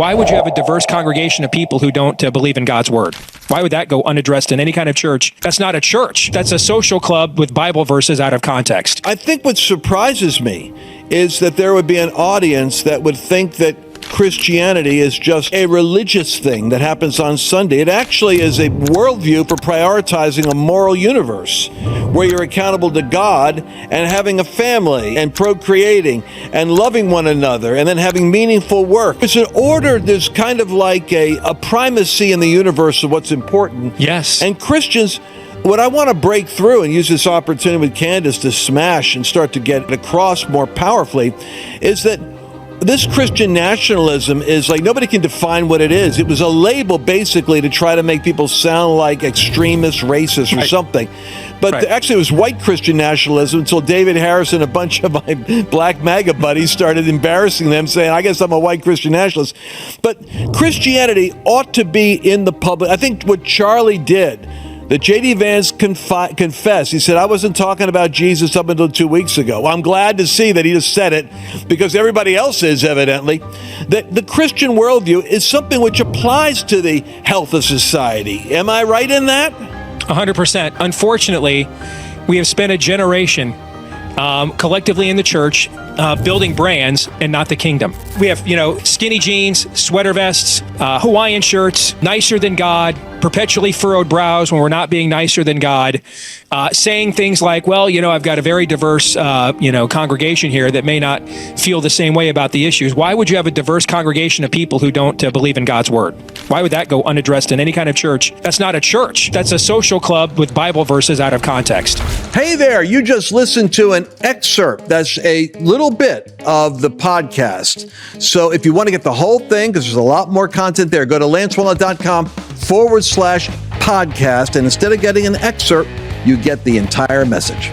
Why would you have a diverse congregation of people who don't believe in God's word? Why would that go unaddressed in any kind of church? That's not a church. That's a social club with Bible verses out of context. I think what surprises me is that there would be an audience that would think that Christianity is just a religious thing that happens on Sunday. It actually is a worldview for prioritizing a moral universe where you're accountable to God and having a family and procreating and loving one another and then having meaningful work. It's an order. There's kind of like a primacy in the universe of what's important. Yes. And Christians, what I want to break through and use this opportunity with Candace to smash and start to get it across more powerfully is that this Christian nationalism is like, nobody can define what it is. It was a label basically to try to make people sound like extremists, racists, or something. But actually it was white Christian nationalism until David Harris and a bunch of my black MAGA buddies started embarrassing them, saying, I guess I'm a white Christian nationalist. But Christianity ought to be in the public. I think what Charlie did, that J.D. Vance confessed. He said, I wasn't talking about Jesus up until 2 weeks ago. Well, I'm glad to see that he just said it, because everybody else is, evidently. That the Christian worldview is something which applies to the health of society. Am I right in that? 100%. Unfortunately, we have spent a generation collectively in the church building brands and not the kingdom. We have, skinny jeans, sweater vests, Hawaiian shirts, nicer than God, perpetually furrowed brows when we're not being nicer than God, saying things like, well, I've got a very diverse, congregation here that may not feel the same way about the issues. Why would you have a diverse congregation of people who don't believe in God's word? Why would that go unaddressed in any kind of church? That's not a church. That's a social club with Bible verses out of context. Hey there, you just listened to an excerpt. That's a little bit of the podcast. So if you want to get the whole thing, because there's a lot more content there, go to lancewallnut.com/podcast. And instead of getting an excerpt, you get the entire message.